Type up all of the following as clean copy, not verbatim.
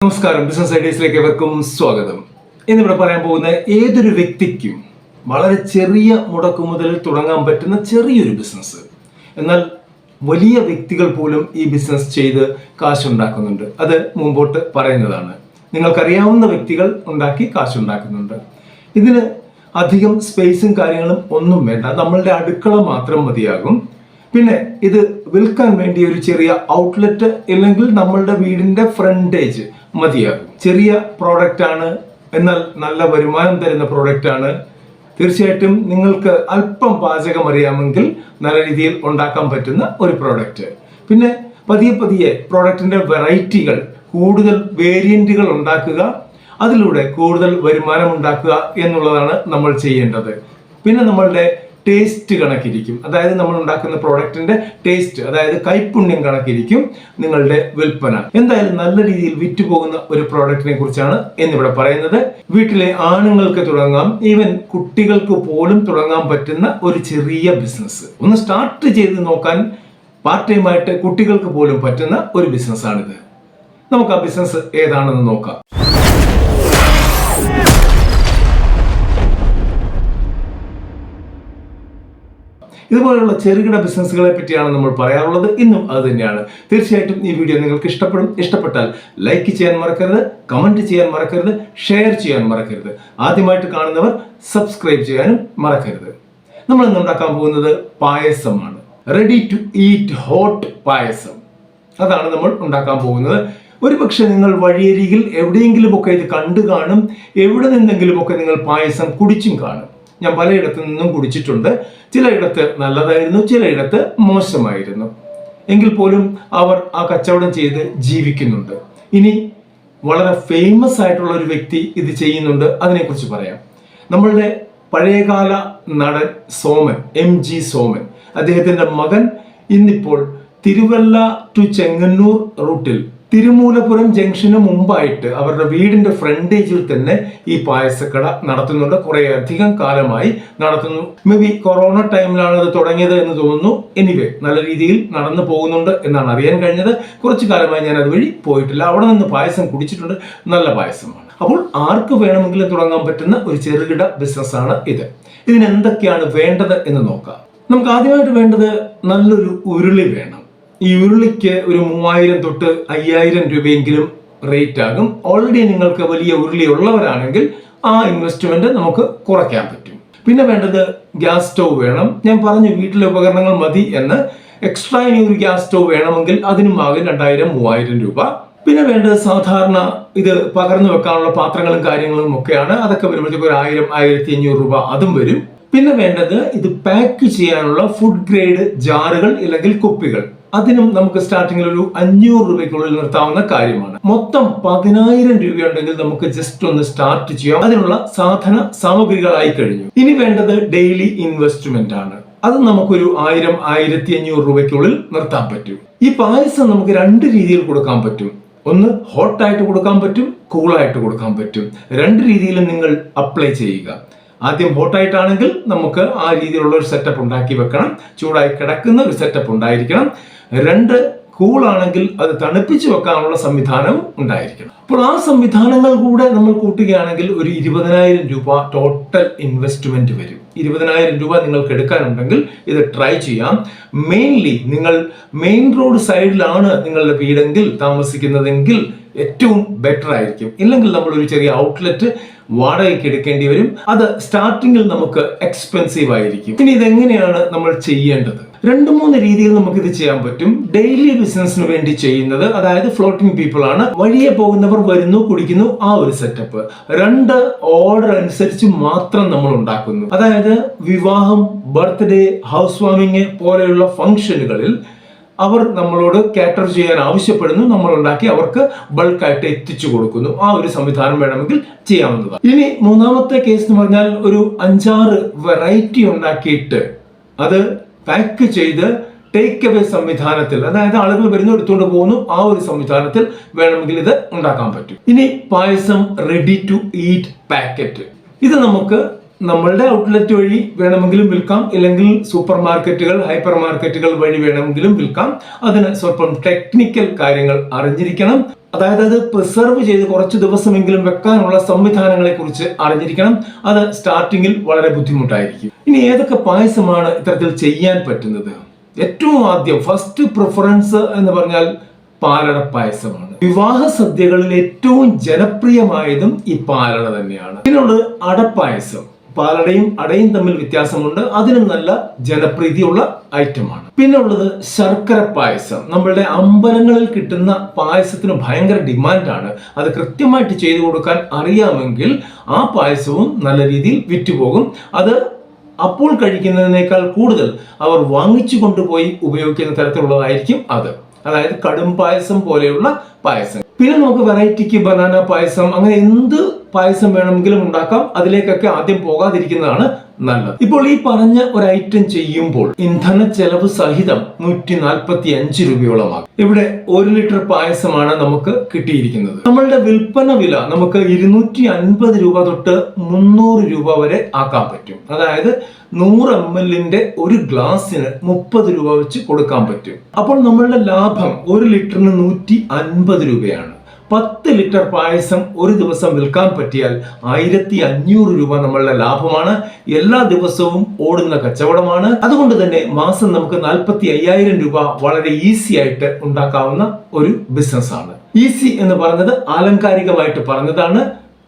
നമസ്കാരം, ബിസിനസ് ഐഡിയസിലേക്ക് ഏവർക്കും സ്വാഗതം. ഇന്നിവിടെ പറയാൻ പോകുന്ന ഏതൊരു വ്യക്തിക്കും വളരെ ചെറിയ മുടക്കുമുതലിൽ തുടങ്ങാൻ പറ്റുന്ന ചെറിയൊരു ബിസിനസ്, എന്നാൽ വലിയ വ്യക്തികൾ പോലും ഈ ബിസിനസ് ചെയ്ത് കാശുണ്ടാക്കുന്നുണ്ട്. അത് മുമ്പോട്ട് പറയുന്നതാണ്. നിങ്ങൾക്കറിയാവുന്ന വ്യക്തികൾ ഉണ്ടാക്കി കാശുണ്ടാക്കുന്നുണ്ട്. ഇതിന് അധികം സ്പേസും കാര്യങ്ങളും ഒന്നും വേണ്ട, നമ്മളുടെ അടുക്കള മാത്രം മതിയാകും. പിന്നെ ഇത് വിൽക്കാൻ വേണ്ടി ഒരു ചെറിയ ഔട്ട്ലെറ്റ് അല്ലെങ്കിൽ നമ്മളുടെ വീടിന്റെ ഫ്രണ്ടേജ് മതിയാകും. ചെറിയ പ്രോഡക്റ്റ് ആണ്, എന്നാൽ നല്ല വരുമാനം തരുന്ന പ്രോഡക്റ്റ് ആണ്. തീർച്ചയായിട്ടും നിങ്ങൾക്ക് അല്പം പാചകം അറിയാമെങ്കിൽ നല്ല രീതിയിൽ ഉണ്ടാക്കാൻ പറ്റുന്ന ഒരു പ്രോഡക്റ്റ്. പിന്നെ പതിയെ പതിയെ പ്രോഡക്റ്റിന്റെ വെറൈറ്റികൾ, കൂടുതൽ വേരിയന്റുകൾ ഉണ്ടാക്കുക, അതിലൂടെ കൂടുതൽ വരുമാനം ഉണ്ടാക്കുക എന്നുള്ളതാണ് നമ്മൾ ചെയ്യേണ്ടത്. പിന്നെ നമ്മളുടെ ടേസ്റ്റ് കണക്കിരിക്കും, അതായത് നമ്മൾ ഉണ്ടാക്കുന്ന പ്രോഡക്റ്റിന്റെ ടേസ്റ്റ്, അതായത് കൈപ്പുണ്യം കണക്കിരിക്കും നിങ്ങളുടെ വിൽപ്പന. എന്തായാലും നല്ല രീതിയിൽ വിറ്റുപോകുന്ന ഒരു പ്രോഡക്റ്റിനെ കുറിച്ചാണ് എന്നിവിടെ പറയുന്നത്. വീട്ടിലെ ആണുങ്ങൾക്ക് തുടങ്ങാം, ഈവൻ കുട്ടികൾക്ക് പോലും തുടങ്ങാൻ പറ്റുന്ന ഒരു ചെറിയ ബിസിനസ്. ഒന്ന് സ്റ്റാർട്ട് ചെയ്ത് നോക്കാൻ പാർട്ട് ടൈം ആയിട്ട് കുട്ടികൾക്ക് പോലും പറ്റുന്ന ഒരു ബിസിനസ്സാണിത്. നമുക്ക് ആ ബിസിനസ് ഏതാണെന്ന് നോക്കാം. ഇതുപോലുള്ള ചെറുകിട ബിസിനസ്സുകളെ പറ്റിയാണ് നമ്മൾ പറയാറുള്ളത്. ഇന്നും അത് തന്നെയാണ്. തീർച്ചയായിട്ടും ഈ വീഡിയോ നിങ്ങൾക്ക് ഇഷ്ടപ്പെട്ടാൽ ലൈക്ക് ചെയ്യാൻ മറക്കരുത്, കമന്റ് ചെയ്യാൻ മറക്കരുത്, ഷെയർ ചെയ്യാൻ മറക്കരുത്. ആദ്യമായിട്ട് കാണുന്നവർ സബ്സ്ക്രൈബ് ചെയ്യാനും മറക്കരുത്. നമ്മൾ ഇന്ന് ഉണ്ടാക്കാൻ പോകുന്നത് പായസമാണ്. റെഡി ടു ഈറ്റ് ഹോട്ട് പായസം, അതാണ് നമ്മൾ ഉണ്ടാക്കാൻ പോകുന്നത്. ഒരുപക്ഷെ നിങ്ങൾ വഴിയരികിൽ എവിടെയെങ്കിലുമൊക്കെ ഇത് കണ്ടു കാണും, എവിടെ നിന്നെങ്കിലുമൊക്കെ നിങ്ങൾ പായസം കുടിച്ചും കാണും. ഞാൻ പലയിടത്തു നിന്നും കുടിച്ചിട്ടുണ്ട്. ചിലയിടത്ത് നല്ലതായിരുന്നു, ചിലയിടത്ത് മോശമായിരുന്നു. എങ്കിൽ പോലും അവർ ആ കച്ചവടം ചെയ്ത് ജീവിക്കുന്നുണ്ട്. ഇനി വളരെ ഫേമസ് ആയിട്ടുള്ള ഒരു വ്യക്തി ഇത് ചെയ്യുന്നുണ്ട്, അതിനെക്കുറിച്ച് പറയാം. നമ്മളുടെ പഴയകാല നടൻ സോമൻ, MG സോമൻ, അദ്ദേഹത്തിന്റെ മകൻ ഇന്നിപ്പോൾ തിരുവല്ല ടു ചെങ്ങന്നൂർ റൂട്ടിൽ തിരുമൂലപുരം ജംഗ്ഷന് മുമ്പായിട്ട് അവരുടെ വീടിന്റെ ഫ്രണ്ടേജിൽ തന്നെ ഈ പായസക്കട നടത്തുന്നുണ്ട്. കുറെ അധികം കാലമായി നടത്തുന്നു. മേ ബി കൊറോണ ടൈമിലാണ് അത് തുടങ്ങിയത് എന്ന് തോന്നുന്നു. എനിവേ നല്ല രീതിയിൽ നടന്നു പോകുന്നുണ്ട് എന്നാണ് അറിയാൻ കഴിഞ്ഞത്. കുറച്ചു കാലമായി ഞാൻ അതുവഴി പോയിട്ടില്ല. അവിടെ നിന്ന് പായസം കുടിച്ചിട്ടുണ്ട്, നല്ല പായസമാണ്. അപ്പോൾ ആർക്ക് വേണമെങ്കിലും തുടങ്ങാൻ പറ്റുന്ന ഒരു ചെറുകിട ബിസിനസ്സാണ് ഇത്. ഇതിന് എന്തൊക്കെയാണ് വേണ്ടത് എന്ന് നോക്കാം. നമുക്ക് ആദ്യമായിട്ട് വേണ്ടത് നല്ലൊരു ഉരുളി വേണം. ഈ ഉരുളിക്ക് ഒരു 3000 തൊട്ട് 5000 രൂപയെങ്കിലും റേറ്റ് ആകും. ഓൾറെഡി നിങ്ങൾക്ക് വലിയ ഉരുളി ഉള്ളവരാണെങ്കിൽ ആ ഇൻവെസ്റ്റ്മെന്റ് നമുക്ക് കുറയ്ക്കാൻ പറ്റും. പിന്നെ വേണ്ടത് ഗ്യാസ് സ്റ്റൗ വേണം. ഞാൻ പറഞ്ഞു വീട്ടിലെ ഉപകരണങ്ങൾ മതി എന്ന്. എക്സ്ട്രാ ഇനി ഒരു ഗ്യാസ് സ്റ്റൗ വേണമെങ്കിൽ അതിനും ആകും 2000-3000 രൂപ. പിന്നെ വേണ്ടത് സാധാരണ ഇത് പകർന്നു വെക്കാനുള്ള പാത്രങ്ങളും കാര്യങ്ങളും ഒക്കെയാണ്. അതൊക്കെ വരുമ്പോഴത്തേക്ക് ഒരു 1000-1500 രൂപ അതും വരും. പിന്നെ വേണ്ടത് ഇത് പാക്ക് ചെയ്യാനുള്ള ഫുഡ് ഗ്രേഡ് ജാറുകൾ അല്ലെങ്കിൽ കുപ്പികൾ. അതിനും നമുക്ക് സ്റ്റാർട്ടിങ്ങിൽ ഒരു 500 രൂപയ്ക്കുള്ളിൽ നിർത്താവുന്ന കാര്യമാണ്. മൊത്തം 10000 രൂപയുണ്ടെങ്കിൽ നമുക്ക് ജസ്റ്റ് ഒന്ന് സ്റ്റാർട്ട് ചെയ്യാം. അതിനുള്ള സാധന സാമഗ്രികളായി കഴിഞ്ഞു. ഇനി വേണ്ടത് ഡെയിലി ഇൻവെസ്റ്റ്മെന്റ് ആണ്. അത് നമുക്കൊരു 1000-1500 രൂപയ്ക്കുള്ളിൽ നിർത്താൻ പറ്റും. ഈ പായസം നമുക്ക് 2 രീതിയിൽ കൊടുക്കാൻ പറ്റും. ഒന്ന് ഹോട്ടായിട്ട് കൊടുക്കാൻ പറ്റും, കൂളായിട്ട് കൊടുക്കാൻ പറ്റും. 2 രീതിയിലും നിങ്ങൾ അപ്ലൈ ചെയ്യുക. ആദ്യം ഹോട്ടായിട്ടാണെങ്കിൽ നമുക്ക് ആ രീതിയിലുള്ള ഒരു സെറ്റപ്പ് ഉണ്ടാക്കി വെക്കണം. ചൂടായി കിടക്കുന്ന ഒരു സെറ്റപ്പ് ഉണ്ടായിരിക്കണം. 2 കൂളാണെങ്കിൽ അത് തണുപ്പിച്ച് വെക്കാനുള്ള സംവിധാനവും ഉണ്ടായിരിക്കണം. അപ്പോൾ ആ സംവിധാനങ്ങൾ കൂടെ നമ്മൾ കൂട്ടുകയാണെങ്കിൽ ഒരു 20000 രൂപ ടോട്ടൽ ഇൻവെസ്റ്റ്മെന്റ് വരും. 20000 രൂപ നിങ്ങൾക്ക് എടുക്കാനുണ്ടെങ്കിൽ ഇത് ട്രൈ ചെയ്യാം. മെയിൻലി നിങ്ങൾ മെയിൻ റോഡ് സൈഡിലാണ് നിങ്ങളുടെ വീടെങ്കിൽ താമസിക്കുന്നതെങ്കിൽ ഏറ്റവും ബെറ്റർ ആയിരിക്കും. ഇല്ലെങ്കിൽ നമ്മൾ ഒരു ചെറിയ ഔട്ട്ലെറ്റ് വാടകയ്ക്ക് എടുക്കേണ്ടി വരും. അത് സ്റ്റാർട്ടിങ്ങിൽ നമുക്ക് എക്സ്പെൻസീവ് ആയിരിക്കും. ഇനി ഇതെങ്ങനെയാണ് നമ്മൾ ചെയ്യേണ്ടത്? 2-3 രീതിയിൽ നമുക്ക് ഇത് ചെയ്യാൻ പറ്റും. ഡെയിലി ബിസിനസിന് വേണ്ടി ചെയ്യുന്നത്, അതായത് ഫ്ലോട്ടിംഗ് പീപ്പിൾ ആണ്. വഴിയെ പോകുന്നവർ വരുന്നു, കുടിക്കുന്നു, ആ ഒരു സെറ്റപ്പ്. 2 ഓർഡർ അനുസരിച്ച് മാത്രം നമ്മൾ ഉണ്ടാക്കുന്നു. അതായത് വിവാഹം, ബർത്ത്ഡേ, ഹൗസ് വാമിങ് പോലെയുള്ള ഫംഗ്ഷനുകളിൽ അവർ നമ്മളോട് കാറ്റർ ചെയ്യാൻ ആവശ്യപ്പെടുന്നു, നമ്മൾ ഉണ്ടാക്കി അവർക്ക് ബൾക്കായിട്ട് എത്തിച്ചു കൊടുക്കുന്നു. ആ ഒരു സംവിധാനം വേണമെങ്കിൽ ചെയ്യാവുന്നതാണ്. ഇനി 3ാമത്തെ കേസ് എന്ന് പറഞ്ഞാൽ ഒരു 5-6 വെറൈറ്റി ഉണ്ടാക്കിയിട്ട് അത് പാക്ക് ചെയ്ത് ടേക്ക് അവേ സംവിധാനത്തിൽ, അതായത് ആളുകൾ വരുന്നു എടുത്തുകൊണ്ട് പോകുന്നു, ആ ഒരു സംവിധാനത്തിൽ വേണമെങ്കിൽ ഇത് ഉണ്ടാക്കാൻ പറ്റും. ഇനി പായസം റെഡി ടു ഈറ്റ് പാക്കറ്റ്. ഇത് നമുക്ക് നമ്മളുടെ ഔട്ട്ലെറ്റ് വഴി വേണമെങ്കിലും വിൽക്കാം, ഇല്ലെങ്കിൽ സൂപ്പർ മാർക്കറ്റുകൾ, ഹൈപ്പർ മാർക്കറ്റുകൾ വഴി വേണമെങ്കിലും വിൽക്കാം. അതിന് സ്വല്പം ടെക്നിക്കൽ കാര്യങ്ങൾ അറിഞ്ഞിരിക്കണം. അതായത് അത് പ്രിസർവ് ചെയ്ത് കുറച്ച് ദിവസമെങ്കിലും വെക്കാനുള്ള സംവിധാനങ്ങളെ കുറിച്ച് അറിഞ്ഞിരിക്കണം. അത് സ്റ്റാർട്ടിങ്ങിൽ വളരെ ബുദ്ധിമുട്ടായിരിക്കും. ഇനി ഏതൊക്കെ പായസമാണ് ഇത്തരത്തിൽ ചെയ്യാൻ പറ്റുന്നത്? ഏറ്റവും ആദ്യം ഫസ്റ്റ് പ്രിഫറൻസ് എന്ന് പറഞ്ഞാൽ പാലട പായസമാണ്. വിവാഹ സദ്യകളിൽ ഏറ്റവും ജനപ്രിയമായതും ഈ പാലട തന്നെയാണ്. പിന്നുള്ളത് അടപ്പായസം. പാലടയും അടയും തമ്മിൽ വ്യത്യാസമുണ്ട്, അതിനും നല്ല ജനപ്രീതിയുള്ള ഐറ്റമാണ്. പിന്നെ ഉള്ളത് ശർക്കര പായസം. നമ്മളുടെ അമ്പലങ്ങളിൽ കിട്ടുന്ന പായസത്തിന് ഭയങ്കര ഡിമാൻഡാണ്. അത് കൃത്യമായിട്ട് ചെയ്തു കൊടുക്കാൻ അറിയാമെങ്കിൽ ആ പായസവും നല്ല രീതിയിൽ വിറ്റുപോകും. അത് അപ്പോൾ കഴിക്കുന്നതിനേക്കാൾ കൂടുതൽ അവർ വാങ്ങിച്ചു കൊണ്ടുപോയി ഉപയോഗിക്കുന്ന തരത്തിലുള്ളതായിരിക്കും അത്. അതായത് കടും പായസം പോലെയുള്ള പായസം. പിന്നെ നമുക്ക് വെറൈറ്റിക്ക് ബനാന പായസം, അങ്ങനെ എന്ത് പായസം വേണമെങ്കിലും ഉണ്ടാക്കാം. അതിലേക്കൊക്കെ ആദ്യം പോകാതിരിക്കുന്നതാണ് നല്ലത്. ഇപ്പോൾ ഈ പറഞ്ഞ ഒരു ഐറ്റം ചെയ്യുമ്പോൾ ഇന്ധന ചെലവ് സഹിതം 145 രൂപയോളമാകും. ഇവിടെ 1 ലിറ്റർ പായസമാണ് നമുക്ക് കിട്ടിയിരിക്കുന്നത്. നമ്മളുടെ വിൽപ്പന വില നമുക്ക് 250 രൂപ തൊട്ട് 300 രൂപ വരെ ആക്കാൻ പറ്റും. അതായത് 100 ml ഒരു ഗ്ലാസ്സിന് 30 രൂപ വെച്ച് കൊടുക്കാൻ പറ്റും. അപ്പോൾ നമ്മളുടെ ലാഭം 1 ലിറ്ററിന് 150 രൂപയാണ്. 10 ലിറ്റർ പായസം ഒരു ദിവസം വിൽക്കാൻ പറ്റിയാൽ 1500 രൂപ നമ്മളുടെ ലാഭമാണ്. എല്ലാ ദിവസവും ഓടുന്ന കച്ചവടമാണ്. അതുകൊണ്ട് തന്നെ മാസം നമുക്ക് 45,000 രൂപ വളരെ ഈസി ആയിട്ട് ഉണ്ടാക്കാവുന്ന ഒരു ബിസിനസ് ആണ്. ഈസി എന്ന് പറഞ്ഞത് ആലങ്കാരികമായിട്ട് പറഞ്ഞതാണ്.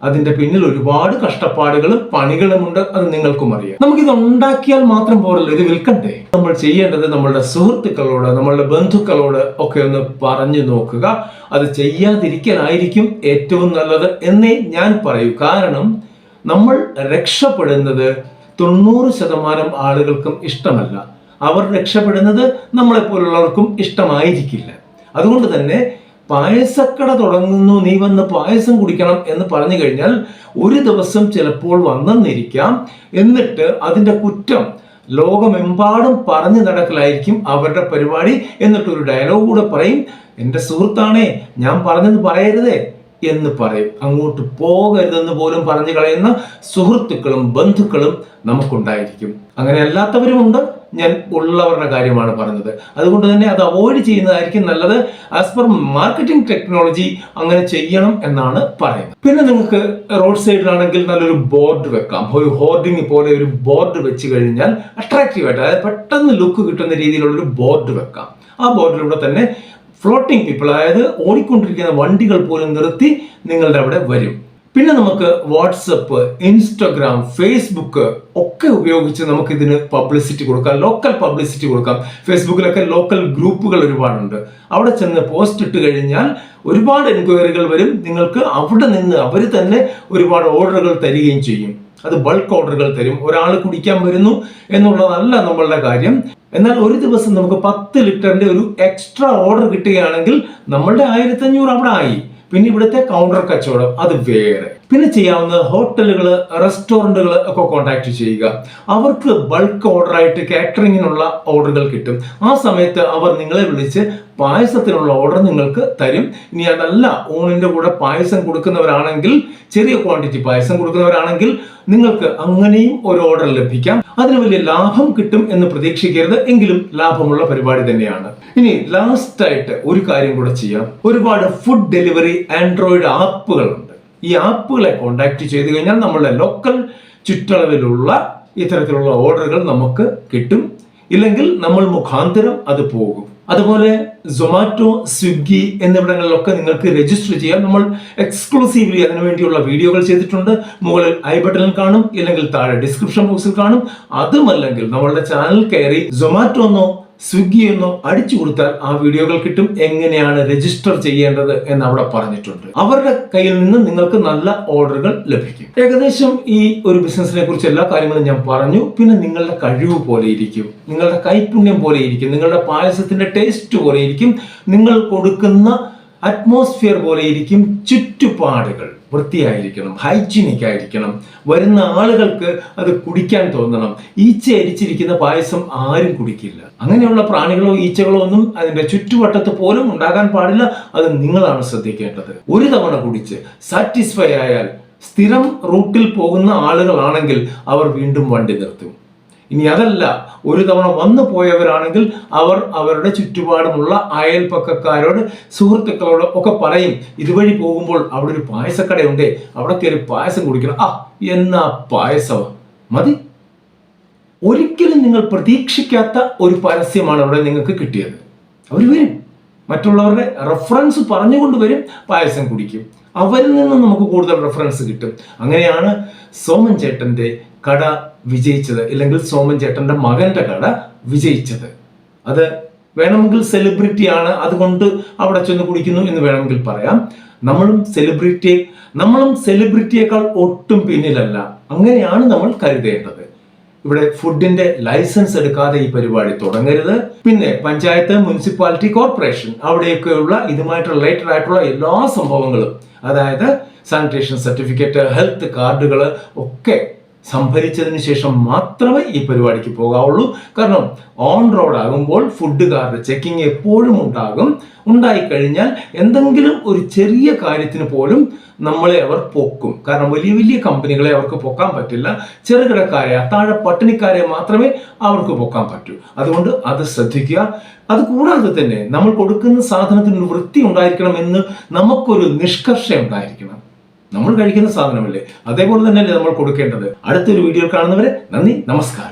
അതിന്റെ പിന്നിൽ ഒരുപാട് കഷ്ടപ്പാടുകളും പണികളുമുണ്ട്. അത് നിങ്ങൾക്കും അറിയാം. നമുക്കിത് ഉണ്ടാക്കിയാൽ മാത്രം പോരല്ലോ, ഇത് വിൽക്കണ്ടേ. നമ്മൾ ചെയ്യേണ്ടത് നമ്മളുടെ സുഹൃത്തുക്കളോട്, നമ്മളുടെ ബന്ധുക്കളോട് ഒക്കെ ഒന്ന് പറഞ്ഞു നോക്കുക. അത് ചെയ്യാതിരിക്കലായിരിക്കും ഏറ്റവും നല്ലത് എന്നേ ഞാൻ പറയൂ. കാരണം നമ്മൾ രക്ഷപ്പെടുന്നത് 90% ആളുകൾക്കും ഇഷ്ടമല്ല. അവർ രക്ഷപ്പെടുന്നത് നമ്മളെപ്പോലുള്ളവർക്കും ഇഷ്ടമായിരിക്കില്ല. അതുകൊണ്ട് തന്നെ പായസക്കട തുടങ്ങുന്നു, നീ വന്ന് പായസം കുടിക്കണം എന്ന് പറഞ്ഞു കഴിഞ്ഞാൽ ഒരു ദിവസം ചിലപ്പോൾ വന്നെന്നിരിക്കാം. എന്നിട്ട് അതിന്റെ കുറ്റം ലോകമെമ്പാടും പറഞ്ഞു നടക്കലായിരിക്കും അവരുടെ പരിപാടി. എന്നിട്ടൊരു ഡയലോഗ് കൂടെ പറയും, എൻ്റെ സുഹൃത്താണേ, ഞാൻ പറഞ്ഞത് പറയരുതേ എന്ന് പറയും. അങ്ങോട്ട് പോകരുതെന്ന് പോലും പറഞ്ഞു കളയുന്ന സുഹൃത്തുക്കളും ബന്ധുക്കളും നമുക്കുണ്ടായിരിക്കും. അങ്ങനെ അല്ലാത്തവരുമുണ്ട്. ഞാൻ ഉള്ളവരുടെ കാര്യമാണ് പറഞ്ഞത്. അതുകൊണ്ട് തന്നെ അത് അവോയ്ഡ് ചെയ്യുന്നതായിരിക്കും നല്ലത്. ആസ് പെർ മാർക്കറ്റിംഗ് ടെക്നോളജി അങ്ങനെ ചെയ്യണം എന്നാണ് പറയുന്നത്. പിന്നെ നിങ്ങൾക്ക് റോഡ് സൈഡിലാണെങ്കിൽ നല്ലൊരു ബോർഡ് വെക്കാം. ഒരു ഹോർഡിംഗ് പോലെ ഒരു ബോർഡ് വെച്ച് കഴിഞ്ഞാൽ അട്രാക്റ്റീവായിട്ട്, അതായത് പെട്ടെന്ന് ലുക്ക് കിട്ടുന്ന രീതിയിലുള്ളൊരു ബോർഡ് വെക്കാം. ആ ബോർഡിലൂടെ തന്നെ ഫ്ലോട്ടിംഗ് പീപ്പിൾ, അതായത് ഓടിക്കൊണ്ടിരിക്കുന്ന വണ്ടികൾ പോലും നിർത്തി നിങ്ങളുടെ അവിടെ വരും. പിന്നെ നമുക്ക് വാട്സപ്പ്, ഇൻസ്റ്റഗ്രാം, ഫേസ്ബുക്ക് ഒക്കെ ഉപയോഗിച്ച് നമുക്ക് ഇതിന് പബ്ലിസിറ്റി കൊടുക്കാം, ലോക്കൽ പബ്ലിസിറ്റി കൊടുക്കാം. ഫേസ്ബുക്കിലൊക്കെ ലോക്കൽ ഗ്രൂപ്പുകൾ ഒരുപാടുണ്ട്. അവിടെ ചെന്ന് പോസ്റ്റ് ഇട്ട് കഴിഞ്ഞാൽ ഒരുപാട് എൻക്വയറികൾ വരും. നിങ്ങൾക്ക് അവിടെ നിന്ന് അവർ തന്നെ ഒരുപാട് ഓർഡറുകൾ തരികയും ചെയ്യും. അത് ബൾക്ക് ഓർഡറുകൾ തരും. ഒരാൾ കുടിക്കാൻ വരുന്നു എന്നുള്ളതല്ല നമ്മളുടെ കാര്യം. എന്നാൽ ഒരു ദിവസം നമുക്ക് 10 ലിറ്ററിന്റെ ഒരു എക്സ്ട്രാ ഓർഡർ കിട്ടുകയാണെങ്കിൽ നമ്മളുടെ 1500 അവിടെ ആയി. പിന്നെ ഇവിടുത്തെ കൗണ്ടർ കച്ചവടം അത് വേറെ. പിന്നെ ചെയ്യാവുന്ന ഹോട്ടലുകൾ, റെസ്റ്റോറൻറ്റുകൾ ഒക്കെ കോൺടാക്ട് ചെയ്യുക. അവർക്ക് ബൾക്ക് ഓർഡറായിട്ട് കാറ്ററിങ്ങിനുള്ള ഓർഡറുകൾ കിട്ടും. ആ സമയത്ത് അവർ നിങ്ങളെ വിളിച്ച് പായസത്തിനുള്ള ഓർഡർ നിങ്ങൾക്ക് തരും. ഇനി അതല്ല, ഊണിന്റെ കൂടെ പായസം കൊടുക്കുന്നവരാണെങ്കിൽ, ചെറിയ ക്വാണ്ടിറ്റി പായസം കൊടുക്കുന്നവരാണെങ്കിൽ നിങ്ങൾക്ക് അങ്ങനെയും ഒരു ഓർഡർ ലഭിക്കാം. അതിന് വലിയ ലാഭം കിട്ടും എന്ന് പ്രതീക്ഷിക്കരുത്, എങ്കിലും ലാഭമുള്ള പരിപാടി തന്നെയാണ്. ഇനി ലാസ്റ്റ് ആയിട്ട് ഒരു കാര്യം കൂടെ ചെയ്യാം. ഒരുപാട് ഫുഡ് ഡെലിവറി ആൻഡ്രോയിഡ് ആപ്പുകളുണ്ട്. ഈ ആപ്പുകളെ കോൺടാക്ട് ചെയ്ത് കഴിഞ്ഞാൽ നമ്മളുടെ ലോക്കൽ ചുറ്റളവിലുള്ള ഇത്തരത്തിലുള്ള ഓർഡറുകൾ നമുക്ക് കിട്ടും. ഇല്ലെങ്കിൽ നമ്മൾ മുഖാന്തരം അത് പോകും. അതുപോലെ സൊമാറ്റോ, സ്വിഗ്ഗി എന്നിവിടങ്ങളിലൊക്കെ നിങ്ങൾക്ക് രജിസ്റ്റർ ചെയ്യാം. നമ്മൾ എക്സ്ക്ലൂസീവ്ലി അതിനുവേണ്ടിയുള്ള വീഡിയോകൾ ചെയ്തിട്ടുണ്ട്. മുകളിൽ ഐ ബട്ടണിൽ കാണും, ഇല്ലെങ്കിൽ താഴെ ഡിസ്ക്രിപ്ഷൻ ബോക്സിൽ കാണും. അതുമല്ലെങ്കിൽ നമ്മളുടെ ചാനൽ കയറി സൊമാറ്റോ എന്നോ സ്വിഗ്ഗി എന്നോ അടിച്ചു കൊടുത്താൽ ആ വീഡിയോകൾ കിട്ടും. എങ്ങനെയാണ് രജിസ്റ്റർ ചെയ്യേണ്ടത് എന്ന് അവിടെ പറഞ്ഞിട്ടുണ്ട്. അവരുടെ കയ്യിൽ നിന്ന് നിങ്ങൾക്ക് നല്ല ഓർഡറുകൾ ലഭിക്കും. ഏകദേശം ഈ ഒരു ബിസിനസിനെ കുറിച്ച് എല്ലാ കാര്യങ്ങളും ഞാൻ പറഞ്ഞു. പിന്നെ നിങ്ങളുടെ കഴിവ് പോലെ ഇരിക്കും, നിങ്ങളുടെ കൈപുണ്യം പോലെ ഇരിക്കും, നിങ്ങളുടെ പായസത്തിന്റെ ടേസ്റ്റ് പോലെ ഇരിക്കും, നിങ്ങൾ കൊടുക്കുന്ന അറ്റ്മോസ്ഫിയർ പോലെ ഇരിക്കും. ചുറ്റുപാടുകൾ വൃത്തിയായിരിക്കണം, ഹൈജീനിക് ആയിരിക്കണം. വരുന്ന ആളുകൾക്ക് അത് കുടിക്കാൻ തോന്നണം. ഈച്ച അരിച്ചിരിക്കുന്ന പായസം ആരും കുടിക്കില്ല. അങ്ങനെയുള്ള പ്രാണികളോ ഈച്ചകളോ ഒന്നും അതിന്റെ ചുറ്റുവട്ടത്ത് പോലും ഉണ്ടാകാൻ പാടില്ല. അത് നിങ്ങളാണ് ശ്രദ്ധിക്കേണ്ടത്. ഒരു തവണ കുടിച്ച് സാറ്റിസ്ഫൈ ആയാൽ, സ്ഥിരം റൂട്ടിൽ പോകുന്ന ആളുകളാണെങ്കിൽ അവർ വീണ്ടും വണ്ടി നിർത്തും. ഇനി അതല്ല, ഒരു തവണ വന്നു പോയവരാണെങ്കിൽ അവർ അവരുടെ ചുറ്റുപാടുമുള്ള അയൽപ്പക്കക്കാരോട്, സുഹൃത്തുക്കളോട് ഒക്കെ പറയും, ഇതുവഴി പോകുമ്പോൾ അവിടെ ഒരു പായസക്കടയുണ്ട്, അവിടെ കയറി പായസം കുടിക്കണം. എന്നാ പായസമ മതി. ഒരിക്കലും നിങ്ങൾ പ്രതീക്ഷിക്കാത്ത ഒരു പരസ്യമാണ് അവിടെ നിങ്ങൾക്ക് കിട്ടിയത്. അവർ വരും, മറ്റുള്ളവരുടെ റെഫറൻസ് പറഞ്ഞുകൊണ്ട് വരും, പായസം കുടിക്കും. അവരിൽ നിന്ന് നമുക്ക് കൂടുതൽ റെഫറൻസ് കിട്ടും. അങ്ങനെയാണ് സോമൻ ചേട്ടന്റെ കട വിജയിച്ചത്, അല്ലെങ്കിൽ സോമൻ ചേട്ടന്റെ മകന്റെ കട വിജയിച്ചത്. അത് വേണമെങ്കിൽ സെലിബ്രിറ്റിയാണ്, അതുകൊണ്ട് അവിടെ ചെന്ന് കുടിക്കുന്നു എന്ന് വേണമെങ്കിൽ പറയാം. നമ്മളും സെലിബ്രിറ്റിയേക്കാൾ ഒട്ടും പിന്നിലല്ല. അങ്ങനെയാണ് നമ്മൾ കരുതേണ്ടത്. ഇവിടെ ഫുഡിന്റെ ലൈസൻസ് എടുക്കാതെ ഈ പരിപാടി തുടങ്ങരുത്. പിന്നെ പഞ്ചായത്ത്, മുനിസിപ്പാലിറ്റി, കോർപ്പറേഷൻ അവിടെയൊക്കെയുള്ള ഇതുമായിട്ട് റിലേറ്റഡ് ആയിട്ടുള്ള എല്ലാ സംഭവങ്ങളും, അതായത് സാനിറ്റേഷൻ സർട്ടിഫിക്കറ്റ്, ഹെൽത്ത് കാർഡുകൾ ഒക്കെ സംഭരിച്ചതിന് ശേഷം മാത്രമേ ഈ പരിപാടിക്ക് പോകാവുള്ളൂ. കാരണം ഓൺ റോഡ് ആകുമ്പോൾ ഫുഡുകാരുടെ ചെക്കിങ് എപ്പോഴും ഉണ്ടാകും. ഉണ്ടായിക്കഴിഞ്ഞാൽ എന്തെങ്കിലും ഒരു ചെറിയ കാര്യത്തിന് പോലും നമ്മളെ അവർ പൊക്കും. കാരണം വലിയ വലിയ കമ്പനികളെ അവർക്ക് പൊക്കാൻ പറ്റില്ല. ചെറുകിടക്കാരെ, താഴെ പട്ടിണിക്കാരെ മാത്രമേ അവർക്ക് പൊക്കാൻ പറ്റൂ. അതുകൊണ്ട് അത് ശ്രദ്ധിക്കുക. അതുകൂടാതെ തന്നെ നമ്മൾ കൊടുക്കുന്ന സാധനത്തിന് വൃത്തി ഉണ്ടായിരിക്കണം എന്ന് നമുക്കൊരു നിഷ്കർഷ ഉണ്ടായിരിക്കണം. നമ്മൾ കഴിക്കുന്ന സാധനമല്ലേ, അതേപോലെ തന്നെയല്ലേ നമ്മൾ കൊടുക്കേണ്ടത്. അടുത്തൊരു വീഡിയോ കാണുന്നവരെ നന്ദി, നമസ്കാരം.